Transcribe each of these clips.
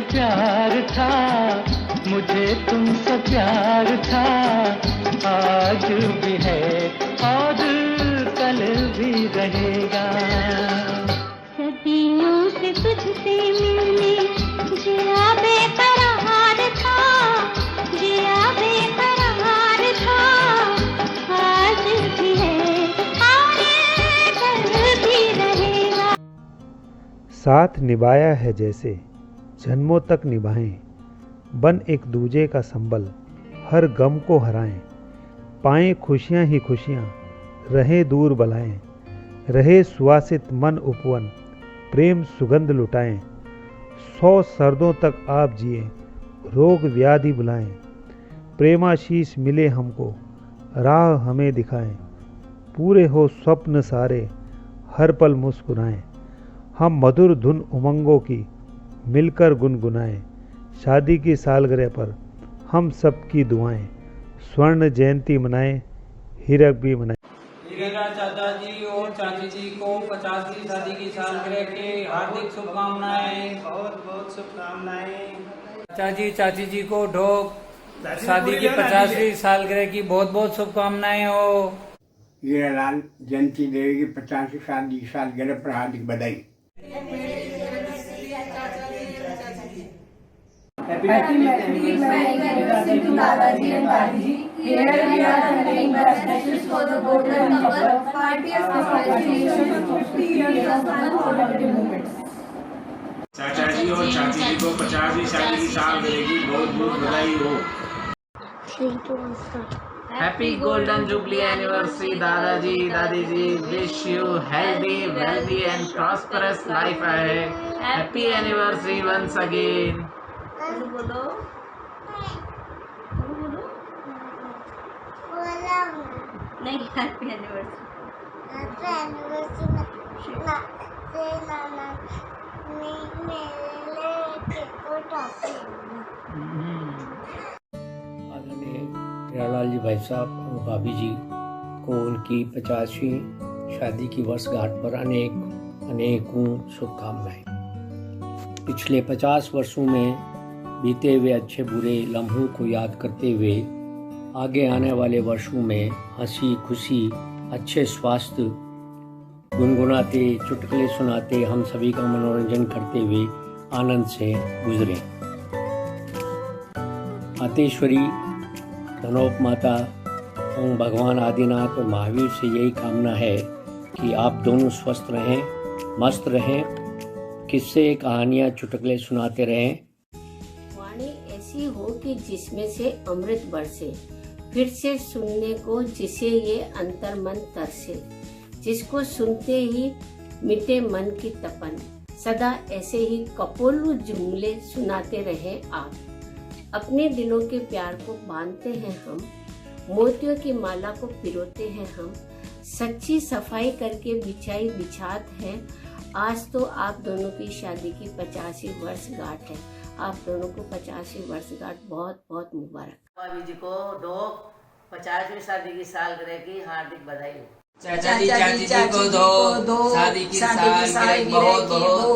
प्यार था, मुझे तुमसे प्यार था, आज भी है और कल भी रहेगा। सदियों से तुझसे मिलने जिया बेकरार था, जिया बेकरार था, आज भी है और कल भी रहेगा। साथ निभाया है जैसे जन्मों तक निभाएं, बन एक दूजे का संबल, हर गम को हराएं, पाएं खुशियां ही खुशियां, रहे दूर बलाएं, रहे सुवासित मन उपवन, प्रेम सुगंध लुटाएं, 100 सर्दों तक आप जिए, रोग व्याधि बुलाएं, प्रेमाशीष मिले हमको, राह हमें दिखाएं, पूरे हो स्वप्न सारे, हर पल मुस्कुराएं, हम मधुर धुन उमंगों की मिलकर गुनगुनाएं, शादी की सालगिरह पर हम सबकी दुआएं, स्वर्ण जयंती मनाएं, हीरक भी मनाएं। हीरेरा चाचा जी और चाची जी को 50वीं शादी की सालगिरह की हार्दिक शुभकामनाएं। बहुत बहुत शुभकामनाएं। चाचा जी चाची जी को ढोक शादी की 50वीं सालगिरह की बहुत बहुत शुभकामनाएं हो। हीरालाल जयंती देवी की 50वीं शादी की सालगिरह पर हार्दिक बधाई। Happy anniversary to Dadaji and Dadiji. Here we are sending best wishes for the golden couple. Heartiest congratulations for 50 years of unforgettable moments. चाचा जी और चाची जी को 50वीं शादी की सालगिरह की बहुत बहुत बधाई हो। Happy Golden Jubilee Anniversary, Dadaji, Dadiji. Wish you healthy, wealthy, and prosperous life ahead. Happy anniversary once again. बोलो नहीं, हैप्पी एनिवर्सरी। आदरणीय हीरालाल जी भाई साहब और भाभी जी को उनकी 50वीं शादी की वर्षगांठ पर अनेकों शुभकामनाएं। पिछले 50 वर्षों में बीते हुए अच्छे बुरे लम्हों को याद करते हुए आगे आने वाले वर्षों में हंसी खुशी, अच्छे स्वास्थ्य, गुनगुनाते, चुटकुले सुनाते, हम सभी का मनोरंजन करते हुए आनंद से गुजरे। आतेश्वरी, धनोप माता और भगवान आदिनाथ और महावीर से यही कामना है कि आप दोनों स्वस्थ रहें, मस्त रहें, किस्से कहानियाँ चुटकुले सुनाते रहें। वाणी ऐसी हो कि जिसमें से अमृत बरसे, फिर से सुनने को जिसे ये अंतर मन तरसे, जिसको सुनते ही मिटे मन की तपन, सदा ऐसे ही कपोलू जुमले सुनाते रहे आप। अपने दिलों के प्यार को बांधते हैं हम, मोतियों की माला को पिरोते हैं हम, सच्ची सफाई करके बिछाई बिछात है। आज तो आप दोनों की शादी की 50वीं वर्षगांठ है। आप दोनों को 50वीं वर्षगांठ बहुत बहुत मुबारक। भाभी जी को ढोक 50वीं शादी की सालगिरह की हार्दिक बधाई हो। चाचा जी चाची जी को दो शादी की सालगिरह की बहुत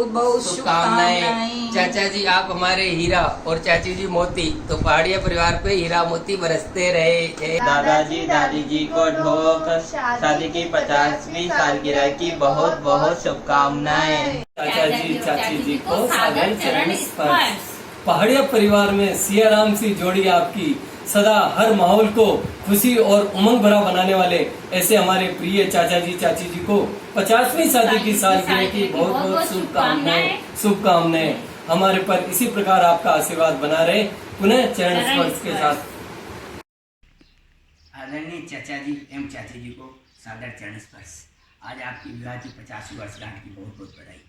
बहुत शुभकामनाएं। चाचा जी आप हमारे हीरा और चाची जी मोती, तो पहाड़िया परिवार पे हीरा मोती बरसते रहे। दादाजी दादी जी को ढोक शादी की 50वीं सालगिरह की बहुत बहुत शुभकामनाएं। चाचा जी चाची जी को सादर चरण स्पर्श। पहाड़िया परिवार में सियाराम सी जोड़ी आपकी, सदा हर माहौल को खुशी और उमंग भरा बनाने वाले ऐसे हमारे प्रिय चाचा जी चाची जी को 50वीं शादी की सालगिरह की बहुत बहुत शुभकामनाएं। हमारे पर इसी प्रकार आपका आशीर्वाद बना रहे। पुनः चरण स्पर्श के साथ आदरणीय चाचा जी एवं चाची जी को सादर चरण स्पर्श। आज आपकी विवाह की 50वीं वर्षगांठ की बहुत बहुत बधाई।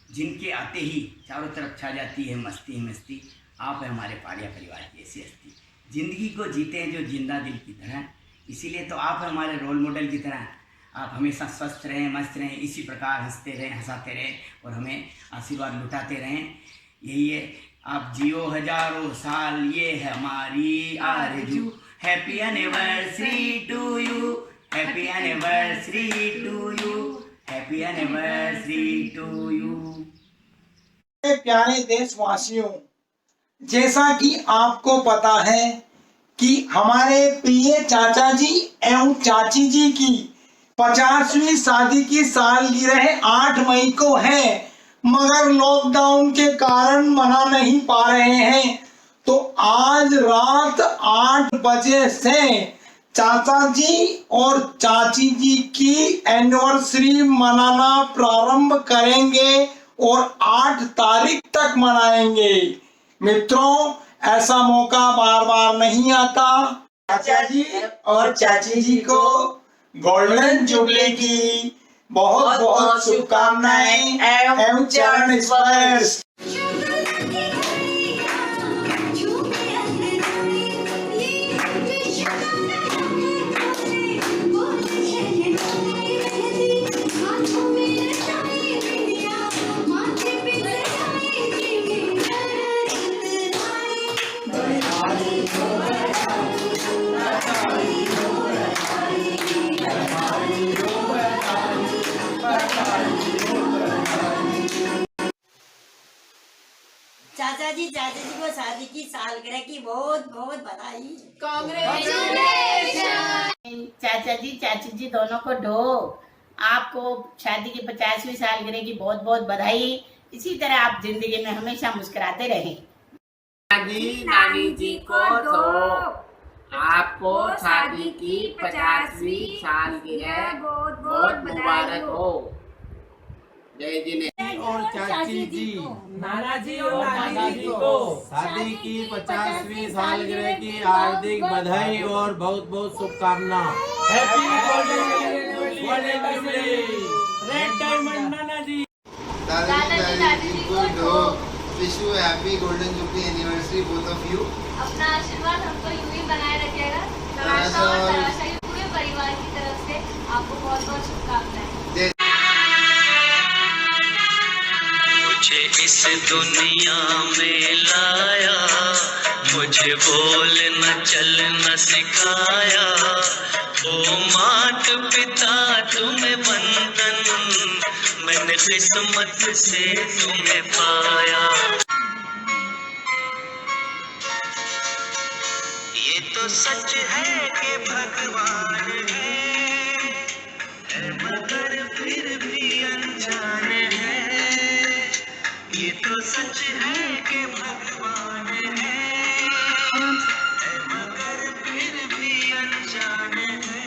जिनके आते ही चारों तरफ छा जाती है मस्ती ही मस्ती। आप है हमारे पहाड़िया परिवार की ऐसी हस्ती, जिंदगी को जीते हैं जो जिंदा दिल की तरह। इसीलिए तो आप हमारे रोल मॉडल की तरह। आप हमेशा स्वस्थ रहें, मस्त रहें, इसी प्रकार हंसते रहें, हंसाते रहें और हमें आशीर्वाद लुटाते रहें। यही है, आप जियो हजारों साल, ये है हमारी आरज़ू। Happy anniversary to you, happy anniversary to you, happy anniversary to you. प्यारे देशवासियों, जैसा कि आपको पता है कि हमारे प्रिय चाचा जी एवं चाची जी की 50वीं शादी की सालगिरह 8 मई को है, मगर लॉकडाउन के कारण मना नहीं पा रहे हैं। तो आज रात 8 बजे से चाचा जी और चाची जी की एनिवर्सरी मनाना प्रारंभ करेंगे और 8 तारीख तक मनाएंगे। मित्रों, ऐसा मौका बार बार नहीं आता। चाचा जी और चाची जी को गोल्डन जुबली की बहुत बहुत शुभकामनाएं एवं चरण स्पर्श। चाचा जी को शादी की सालगिरह की बहुत बहुत बधाई। चाचा जी चाची जी दोनों को ढो, आपको शादी की 50वीं सालगिरह की बहुत बहुत बधाई। इसी तरह आप जिंदगी में हमेशा मुस्कुराते रहें। दादी नानी जी को ढो, आपको शादी की 50वीं सालगिरह बहुत बहुत मुबारक हो। जय जिनेंद्र और चाची जी, नाना जी और नानी जी को शादी की 50वीं सालगिरह की हार्दिक बधाई और बहुत बहुत शुभकामना। Happy golden jubilee, red diamond नाना जी। दादाजी जी को दो, wish you happy golden jubilee anniversary both of you. अपना आशीर्वाद हमको यूं ही बनाए रखिएगा। तराशा और तराशा पूरे परिवार की तरफ से आपको बहुत बहुत शुभकामनाएं। मुझे इस दुनिया में लाया, मुझे बोलना चलना सिखाया, ओ मात पिता तुम्हें बंधन, मैंने किस्मत से तुम्हें पाया। ये तो सच है कि भगवान है मगर फिर भी अनजान है। ये तो सच है कि भगवान है मगर फिर भी अनजान है।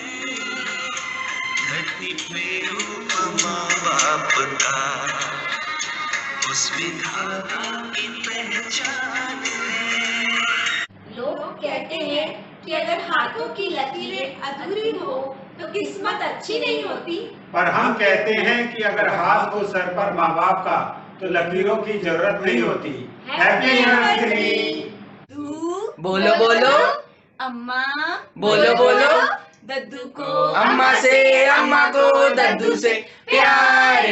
धरती पे रूप माँ बाप का उस विधाता की पहचान है। लोग कहते हैं कि अगर हाथों की लकीरें अधूरी हो तो किस्मत अच्छी नहीं होती, पर हम कहते हैं कि अगर हाथ हो सर पर माँ बाप का तो लकीरों की जरूरत नहीं होती। Happy anniversary. बोलो बोलो अम्मा, बोलो बोलो दद्दू को अम्मा से, अम्मा को दद्दू से प्यार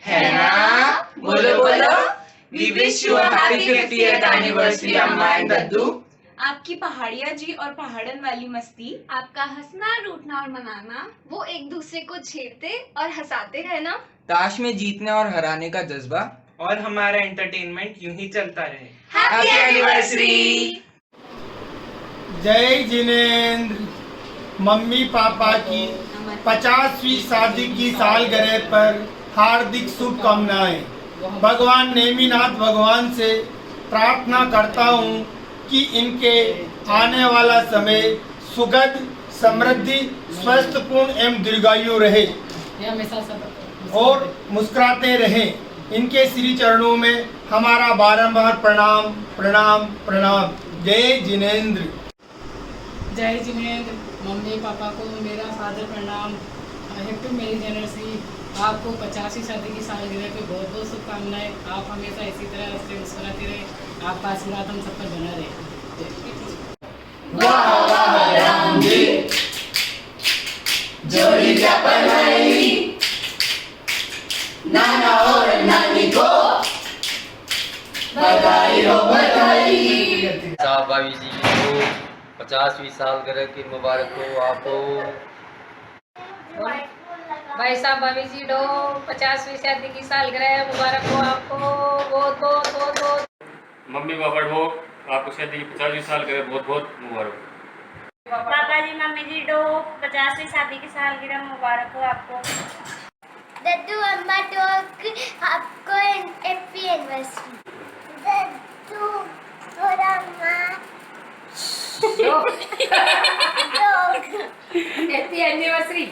है ना। बोलो बोलो we wish you happy 50th anniversary अम्मा एंड दद्दू। आपकी पहाड़िया जी और पहाड़न वाली मस्ती, आपका हंसना, रूठना और मनाना, वो एक दूसरे को छेड़ते और हंसाते रहना, ताश में जीतने और हराने का जज्बा, और हमारा एंटरटेनमेंट यूं ही चलता रहे। Happy anniversary. जय जिनेंद्र। मम्मी पापा की 50वीं शादी की सालगिरह पर हार्दिक शुभकामनाएं। भगवान नेमिनाथ भगवान से प्रार्थना करता हूँ कि इनके आने वाला समय सुखद, समृद्धि, स्वस्थपूर्ण एवं दीर्घायु रहे और मुस्कुराते रहें। इनके श्री चरणों में हमारा बारंबार प्रणाम प्रणाम प्रणाम। जय जिनेंद्र। जय जिनेंद्र। मम्मी पापा को मेरा सादर प्रणाम। Happy marriage anniversary. आपको 50वीं शादी की सालगिरह की बहुत बहुत शुभकामनाएं। आप हमेशा इसी तरह से मुस्कुराते रहे। आपका आशीर्वाद हम सब पर बना रहे। वाह वाह राम जी, जोड़ी क्या बनाई, नाना और नानी को बधाई हो बधाई। साहब भाभी जी को 50वीं सालगिरह की मुबारक हो। आपको भाई साहब भाभी जी डो 50वीं शादी की सालगिरह मुबारक हो आपको, बहुत बहुत बहुत बहुत। मम्मी पापा डो आपको शादी की 50वीं सालगिरह बहुत बहुत मुबारक। पापा जी मम्मी जी डो 50वीं शादी की सालगिरह मुबारक हो आपको। दद्दू अम्मा तो आपको हैप्पी एनिवर्सरी। दद्दू और अम्मा हैप्पी एनिवर्सरी।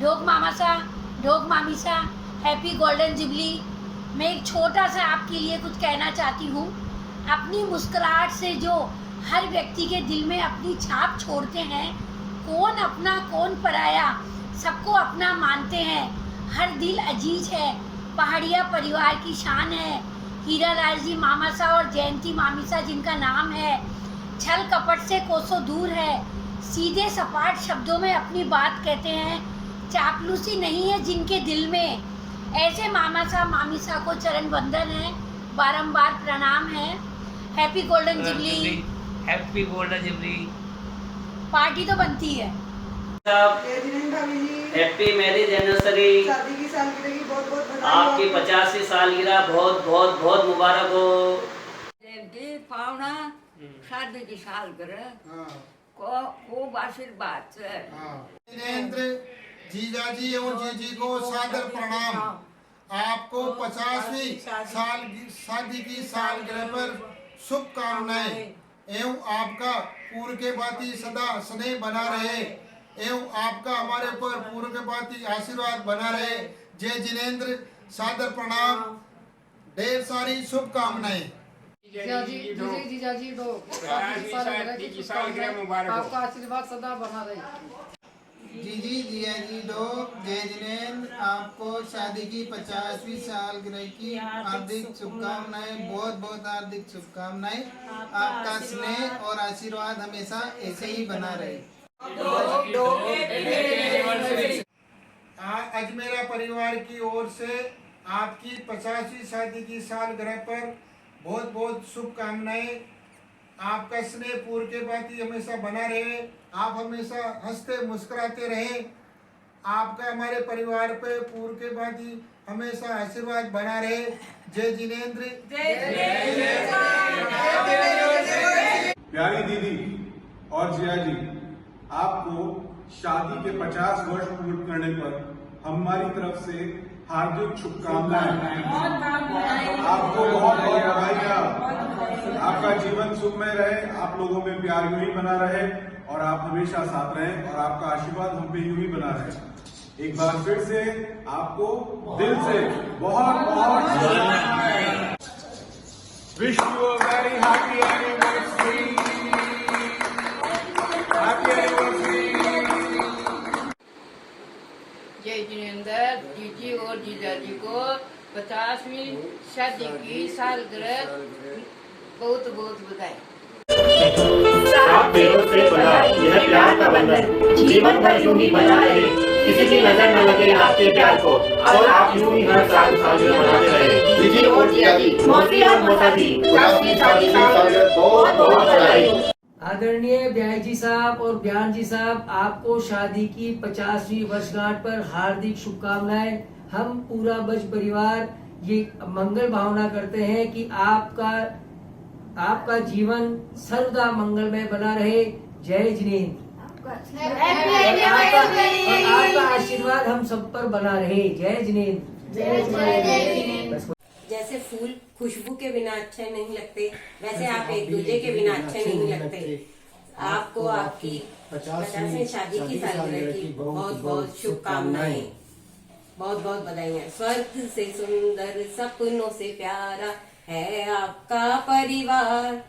ढोक मामा सा, ढोक मामी सा, हैप्पी गोल्डन जुबली। मैं एक छोटा सा आपके लिए कुछ कहना चाहती हूँ। अपनी मुस्कुराहट से जो हर व्यक्ति के दिल में अपनी छाप छोड़ते हैं, कौन अपना कौन पराया, सबको अपना मानते हैं। हर दिल अजीज है, पहाड़िया परिवार की शान है। हीरा लाल जी मामा सा और जयंती मामी सा जिनका नाम है, छल कपट से कोसों दूर है, सीधे सपाट शब्दों में अपनी बात कहते हैं, चापलूसी नहीं है जिनके दिल में। ऐसे मामा सा मामी सा को चरण वंदन है, बारंबार प्रणाम है। Happy golden jubilee, happy golden jubilee. Party तो बनती है। Happy marriage anniversary. शादी की सालगिरह की बहुत बहुत बधाई। आपकी 50वीं सालगिरह बहुत बहुत बहुत मुबारक हो। जयंती पावना शादी की सालगिरह को खूब आशीर्वाद से। जिनेंद्र जीजाजी एवं जीजी को सादर प्रणाम। आपको 50वीं शादी की सालगिरह पर शुभकामनाएं एवं आपका पूर्व के भांति सदा स्नेह बना रहे एवं आपका हमारे ऊपर पूर्व के भांति आशीर्वाद बना रहे। जय जिनेंद्र, सादर प्रणाम, ढेर सारी शुभकामनाएं। जीजाजी दो आपका आशीर्वाद सदा बना रहे। जीजी जिया जी दो जय जिनेंद्र, आपको शादी की 50वीं सालगिरह की हार्दिक शुभकामनाएं, बहुत बहुत हार्दिक शुभकामनाएं। आपका स्नेह और आशीर्वाद हमेशा ऐसे ही बना रहे। अजमेरा परिवार की ओर से आपकी 50वीं शादी की सालगिरह पर बहुत बहुत शुभकामनाएं। आपका स्नेह पूर्व के भांति हमेशा बना रहे, आप हमेशा हंसते मुस्कुराते रहे। आपका हमारे परिवार पे पूर्व के भांति हमेशा आशीर्वाद बना रहे। जय जिनेंद्र। प्यारी दीदी और जिया जी, आपको शादी के 50 वर्ष पूर्ण करने पर हमारी तरफ से हार्दिक शुभकामनाएं। आपको बहुत बहुत बधाई। आपका जीवन सुखमय रहे, आप लोगों में प्यार यूं ही बना रहे और आप हमेशा साथ रहें और आपका आशीर्वाद हम पे यूं ही बना रहे। एक बार फिर से आपको दिल से बहुत बहुत wish you a very happy anniversary. Happy anniversary. जय जिनेंद्र जीजी और जीजाजी को 50वीं शादी की सालगिरह बहुत बहुत बधाई। सात पेड़ों से बना यह प्यार का बंधन जीवन भर यूं ही बना रहे, किसी की नजर न लगे आपके प्यार को और आप यूं ही हर साल सालगिरह मनाते रहे। जीजी और जिया जी, मौसी और मौसा जी, 50वीं शादी की सालगिरह बहुत बहुत बधाई। आदरणीय ब्याह जी साहब और बयान जी साहब, आपको शादी की 50वीं वर्षगांठ पर हार्दिक शुभकामनाएं। हम पूरा बज परिवार ये मंगल भावना करते हैं कि आपका जीवन सर्वदा मंगलमय बना रहे। जय जिनेंद्र। आपका आशीर्वाद हम सब पर बना रहे। जय जिनेंद्र। जैसे फूल खुशबू के बिना अच्छे नहीं लगते, वैसे आप एक दूसरे के बिना अच्छे नहीं लगते। आपको आपकी 50वीं शादी की सालगिरह की बहुत बहुत शुभकामनाएं, बहुत बहुत बधाई। स्वर्ग से सुंदर सपनों से प्यारा है आपका परिवार।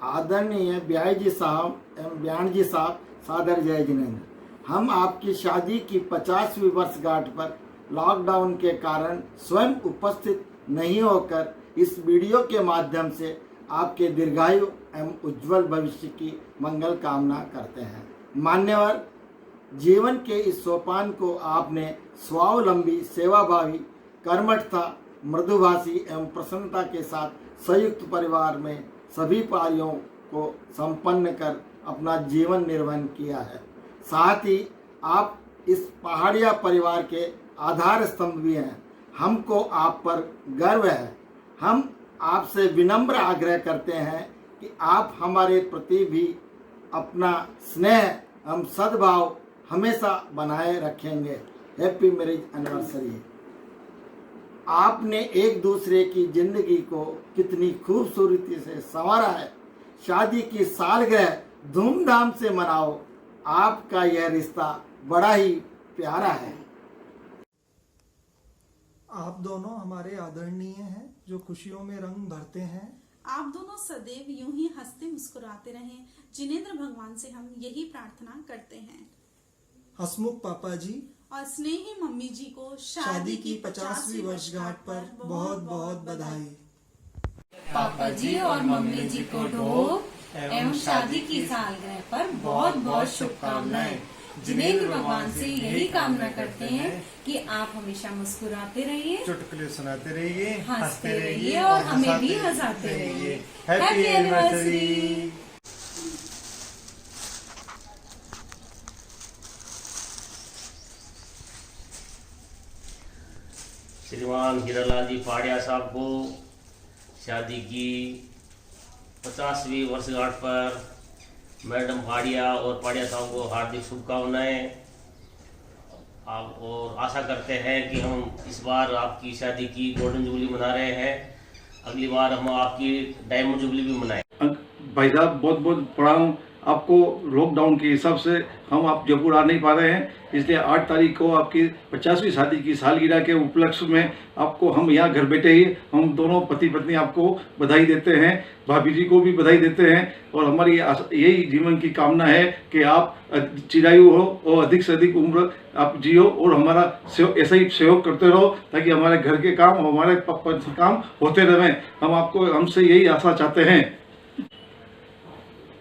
आदरणीय ब्याह जी साहब एवं बयान जी साहब, सादर जय जिनेंद्र। हम आपकी शादी की 50वीं वर्षगांठ पर लॉकडाउन के कारण स्वयं उपस्थित नहीं होकर इस वीडियो के माध्यम से आपके दीर्घायु एवं उज्जवल भविष्य की मंगल कामना करते हैं। मान्यवर, जीवन के इस सोपान को आपने स्वावलंबी, सेवाभावी, कर्मठता, मृदुभाषी एवं प्रसन्नता के साथ संयुक्त परिवार में सभी कार्यों को संपन्न कर अपना जीवन निर्वहन किया है। साथ ही आप इस पहाड़िया परिवार के आधार स्तंभ भी हैं। हमको आप पर गर्व है। हम आपसे विनम्र आग्रह करते हैं कि आप हमारे प्रति भी अपना स्नेह हम सद्भाव हमेशा बनाए रखेंगे। Happy marriage anniversary. आपने एक दूसरे की जिंदगी को कितनी खूबसूरती से संवारा है। शादी की सालगिरह धूमधाम से मनाओ। आपका यह रिश्ता बड़ा ही प्यारा है। आप दोनों हमारे आदरणीय हैं जो खुशियों में रंग भरते हैं। आप दोनों सदैव यूं ही हंसते मुस्कुराते रहें। जिनेंद्र भगवान से हम यही प्रार्थना करते हैं। हसमुख पापा जी और स्नेही मम्मी जी को शादी की 50वीं वर्षगांठ पर बहुत बहुत बधाई। पापा जी और मम्मी जी को ढोक एवं शादी की सालगिरह पर बहुत बहुत शुभकामनाएं। जिनेंद्र भगवान से यही कामना करते हैं कि आप हमेशा मुस्कुराते रहिए, चुटकुले सुनाते रहिए, हंसते रहिए और हमें भी हंसाते रहिए। Happy anniversary. श्रीमान हीरालाल जी पहाड़िया साहब को शादी की 50वीं वर्षगांठ पर मैडम पहाड़िया और पहाड़िया साहब को हार्दिक शुभकामनाएं। आप और आशा करते हैं कि हम इस बार आपकी शादी की गोल्डन जुबली मना रहे हैं। अगली बार हम आपकी डायमंड जुबली भी मनाएं। भाई साहब बहुत बहुत प्रणाम आपको। लॉकडाउन के हिसाब से हम आप जयपुर आ नहीं पा रहे हैं, इसलिए 8 तारीख को आपकी 50वीं शादी की सालगिरह के उपलक्ष्य में आपको हम यहाँ घर बैठे ही हम दोनों पति पत्नी आपको बधाई देते हैं। भाभी जी को भी बधाई देते हैं और हमारी यही जीवन की कामना है कि आप चिरायु हो और अधिक से अधिक उम्र आप जियो और हमारा ऐसा ही सहयोग करते रहो ताकि हमारे घर के काम और हमारे काम होते रहें। हम आपको हमसे यही आशा चाहते हैं।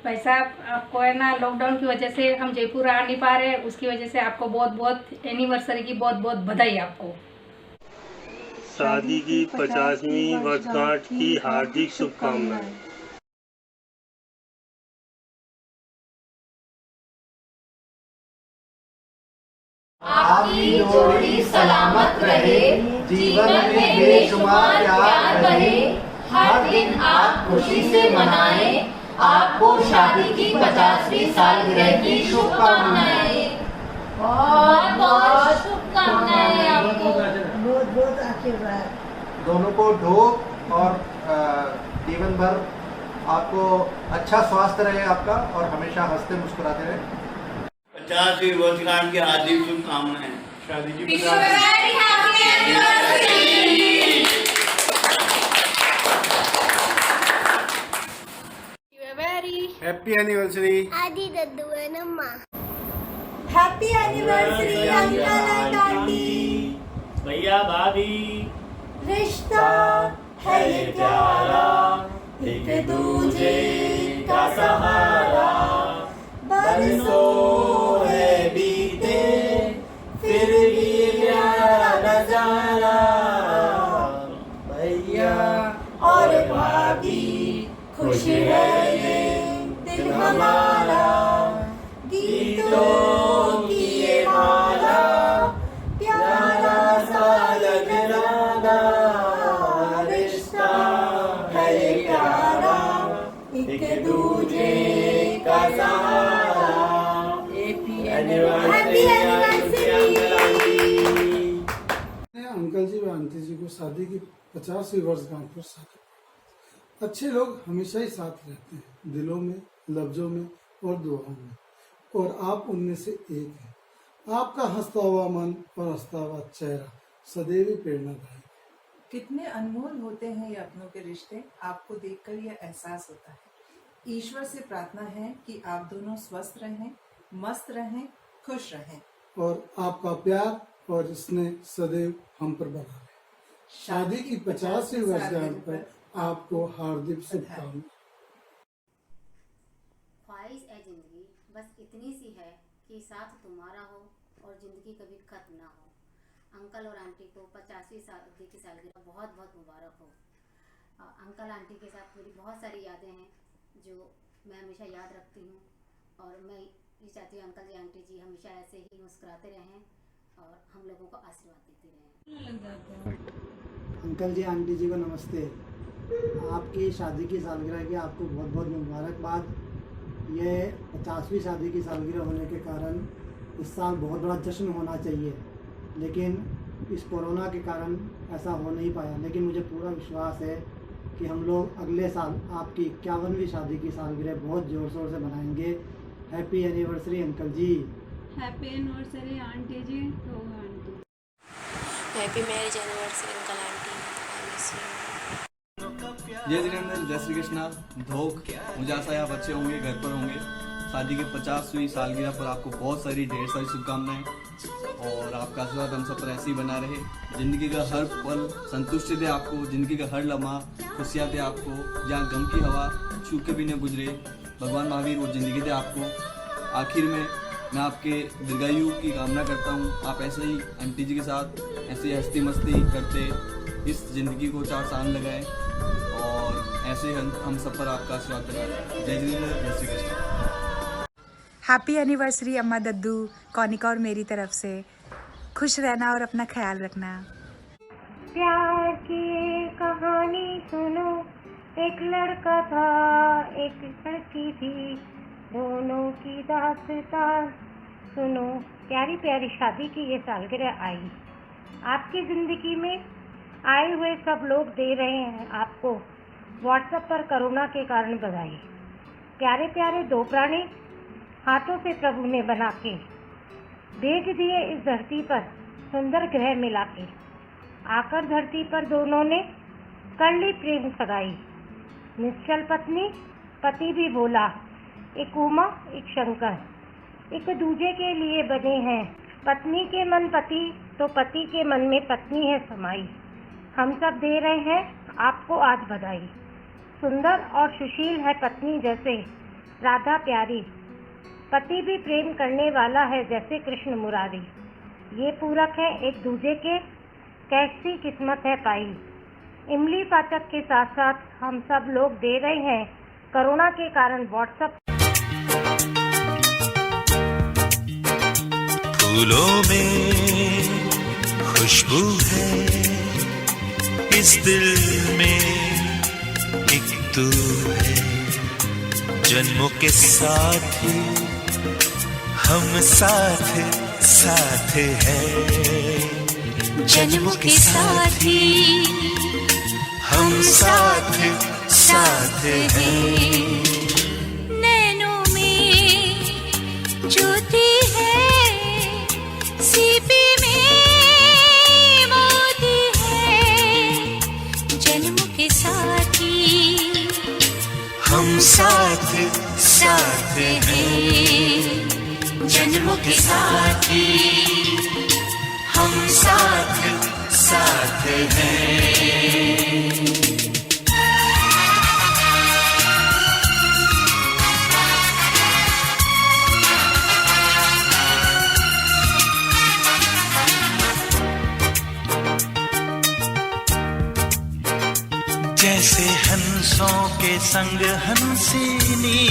भाई साहब आपको है ना लॉकडाउन की वजह से हम जयपुर आ नहीं पा रहे, उसकी वजह से आपको बहुत बहुत एनिवर्सरी की बहुत बहुत बधाई। आपको शादी की 50वीं वर्षगांठ की हार्दिक शुभकामनाएं। आपकी जोड़ी सलामत रहे, जीवन में बेशुमार प्यार बहे, हर दिन आप खुशी से मनाएं। आपको शादी की 50वीं सालगिरह की शुभकामनाएं। बहुत बहुत शुभकामनाएं आपको। बहुत बहुत आशीर्वाद। दोनों को ढोक और जीवन भर आपको अच्छा स्वास्थ्य रहे आपका और हमेशा हंसते मुस्कुराते रहे। 50वीं वर्षगांठ की हार्दिक शुभकामनाएं। शादी की हैप्पी एनिवर्सरी। आदि दद्दू एंड अम्मा। Happy anniversary uncle and aunty, भैया भाभी। रिश्ता है ये प्यारा, एक दूजे का सहारा। बरसों है बीते फिर भी प्यारा नजारा। भैया और भाभी खुश है ये दिल हमारा। गीतों की ये माला प्यारा सा लग रहा। रिश्ता है ये प्यारा, एक दूजे का सहारा। हैप्पी एनिवर्सरी अंकल जी व आंटी जी को शादी की 50वीं वर्षगांठ पर साथ। अच्छे लोग हमेशा ही साथ रहते हैं, दिलों में, लफ्जों में और दुआओं में, और आप उनमें से एक हैं। आपका हंसता हुआ मन और हंसता हुआ चेहरा सदैव ही प्रेरणादायक। कितने अनमोल होते हैं ये अपनों के रिश्ते। आपको देखकर यह एहसास होता है। ईश्वर से प्रार्थना है कि आप दोनों स्वस्थ रहें, मस्त रहें, खुश रहें और आपका प्यार और स्नेह सदैव हम पर बना रहे। शादी की 50वीं वर्षगांठ पर आपको हार्दिक शुभकामनाएं। ख्वाहिश है जिंदगी बस इतनी सी है कि साथ तुम्हारा हो और जिंदगी कभी खत्म ना हो। अंकल और आंटी को 50वीं शादी की सालगिरह बहुत बहुत मुबारक हो। अंकल आंटी के साथ मेरी बहुत सारी यादें हैं जो मैं हमेशा याद रखती हूँ और मैं ये चाहती हूँ अंकल जी आंटी जी हमेशा ऐसे ही मुस्कुराते रहें और हम लोगों को आशीर्वाद देते रहें। अंकल जी आंटी जी को नमस्ते। आपकी शादी की सालगिरह की आपको बहुत बहुत मुबारकबाद। ये 50वीं शादी की सालगिरह होने के कारण इस साल बहुत बड़ा जश्न होना चाहिए, लेकिन इस कोरोना के कारण ऐसा हो नहीं पाया। लेकिन मुझे पूरा विश्वास है कि हम लोग अगले साल आपकी 51वीं शादी की सालगिरह बहुत ज़ोर शोर से मनाएंगे। Happy anniversary uncle ji. Happy anniversary aunty ji. Aunty happy marriage anniversary uncle aunty. जय जिनेंद्र, जय श्री कृष्णा। धोख, मुझे आशा है आप अच्छे होंगे, घर पर होंगे। शादी के 50वीं सालगिरह पर आपको बहुत सारी ढेर सारी शुभकामनाएं और आपका आशीर्वाद हम सब पर ऐसे ही बना रहे। ज़िंदगी का हर पल संतुष्टि दे आपको, ज़िंदगी का हर लम्हा खुशियाँ दे आपको। जहाँ गम की हवा छू के भी न गुजरे, भगवान महावीर वो ज़िंदगी दे आपको। आखिर में मैं आपके दीर्घायु की कामना करता हूँ। आप ऐसे ही आंटी जी के साथ ऐसे हंसती मस्ती करते इस ज़िंदगी को 4 साल लगाएं और ऐसे हम सब पर आपका आशीर्वाद बनाए। जय जिनेंद्र, जय श्री कृष्ण। हैप्पी एनिवर्सरी अम्मा दद्दू, कौनिका और मेरी तरफ से। खुश रहना और अपना ख्याल रखना। प्यार की कहानी सुनो, एक लड़का था एक लड़की थी, दोनों की दास्तां सुनो। प्यारी प्यारी शादी की ये सालगिरह आई। आपकी ज़िंदगी में आए हुए सब लोग दे रहे हैं आपको व्हाट्सएप पर कोरोना के कारण बधाई। प्यारे प्यारे 2 प्राणी हाथों से प्रभु ने बना के भेज दिए इस धरती पर सुंदर ग्रह मिला के। आकर धरती पर दोनों ने कर ली प्रेम सगाई। निश्चल पत्नी पति भी बोला, एक उमा एक शंकर, एक दूजे के लिए बने हैं। पत्नी के मन पति तो पति के मन में पत्नी है समाई। हम सब दे रहे हैं आपको आज बधाई। सुंदर और सुशील है पत्नी जैसे राधा प्यारी, पति भी प्रेम करने वाला है जैसे कृष्ण मुरारी। ये पूरक है एक दूजे के, कैसी किस्मत है पाई। इमली पाचक के साथ साथ हम सब लोग दे रहे हैं कोरोना के कारण व्हाट्सएप। फूलों में खुशबू है, इस दिल में एक तू है। जन्मों के साथ हम साथ साथ हैं, जन्मों के साथ हम साथ साथ हैं। नैनों में ज्योति है, सीपी में मोती है, जन्मों के साथ हम साथ साथ हैं, जन्मों के साथ हम साथ साथ हैं। जैसे हंसों के संग हंसिनी,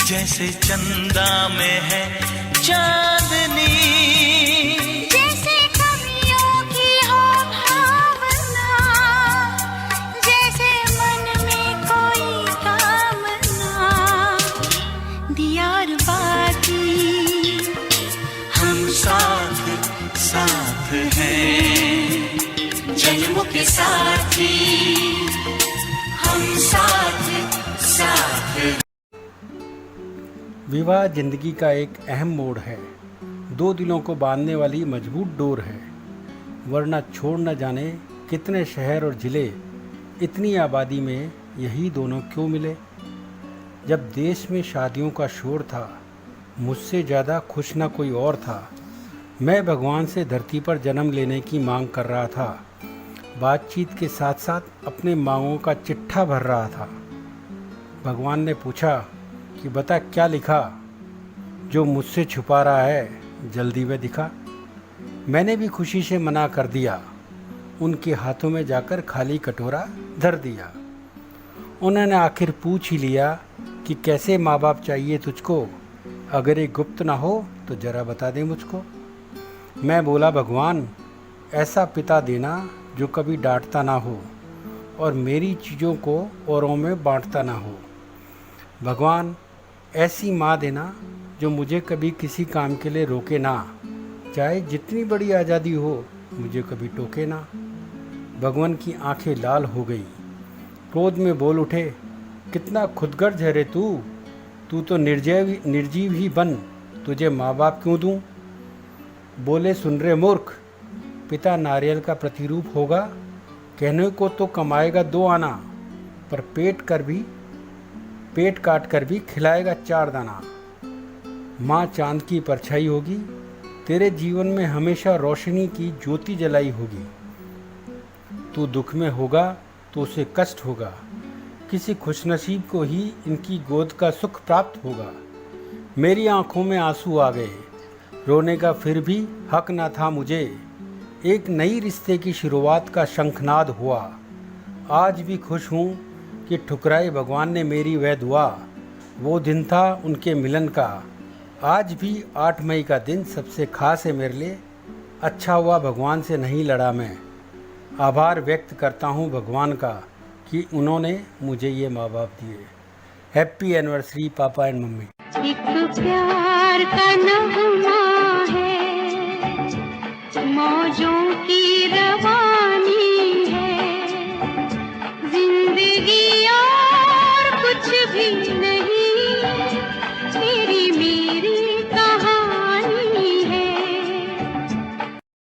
जैसे चंदा में है चांदनी, जैसे कवियों की हो भावना, जैसे मन में कोई कामना, दिया और बाती हम साथ साथ हैं, जन्मों के साथ हम साथ साथ हैं। विवाह जिंदगी का एक अहम मोड़ है, 2 दिलों को बांधने वाली मजबूत डोर है। वरना छोड़ न जाने कितने शहर और ज़िले, इतनी आबादी में यही दोनों क्यों मिले। जब देश में शादियों का शोर था, मुझसे ज़्यादा खुश न कोई और था। मैं भगवान से धरती पर जन्म लेने की मांग कर रहा था। बातचीत के साथ साथ अपने मांगों का चिट्ठा भर रहा था। भगवान ने पूछा कि बता क्या लिखा, जो मुझसे छुपा रहा है जल्दी में दिखा। मैंने भी खुशी से मना कर दिया, उनके हाथों में जाकर खाली कटोरा धर दिया। उन्होंने आखिर पूछ ही लिया, कि कैसे माँ बाप चाहिए तुझको, अगर ये गुप्त ना हो तो ज़रा बता दे मुझको। मैं बोला भगवान ऐसा पिता देना जो कभी डांटता ना हो और मेरी चीज़ों को औरों में बांटता ना हो। भगवान ऐसी माँ देना जो मुझे कभी किसी काम के लिए रोके ना, चाहे जितनी बड़ी आज़ादी हो मुझे कभी टोके ना। भगवान की आंखें लाल हो गई, क्रोध में बोल उठे, कितना खुदगर्ज है रे तू तो निर्जीव ही बन, तुझे माँ बाप क्यों दूँ। बोले सुन रे मूर्ख, पिता नारियल का प्रतिरूप होगा, कहने को तो कमाएगा 2 आना, पर पेट काट कर भी खिलाएगा 4 दाना। माँ चांद की परछाई होगी, तेरे जीवन में हमेशा रोशनी की ज्योति जलाई होगी। तू दुख में होगा तो उसे कष्ट होगा, किसी खुशनसीब को ही इनकी गोद का सुख प्राप्त होगा। मेरी आंखों में आंसू आ गए, रोने का फिर भी हक ना था मुझे। एक नई रिश्ते की शुरुआत का शंखनाद हुआ। आज भी खुश हूँ कि ठुकराए भगवान ने मेरी वह दुआ। वो दिन था उनके मिलन का, आज भी 8 मई का दिन सबसे खास है मेरे लिए। अच्छा हुआ भगवान से नहीं लड़ा मैं। आभार व्यक्त करता हूँ भगवान का कि उन्होंने मुझे ये माँ बाप दिए। हैप्पी एनिवर्सरी पापा एंड मम्मी। एक प्यार का नगमा है, मौजों की रवानी है, जिंदगी और कुछ भी नहीं।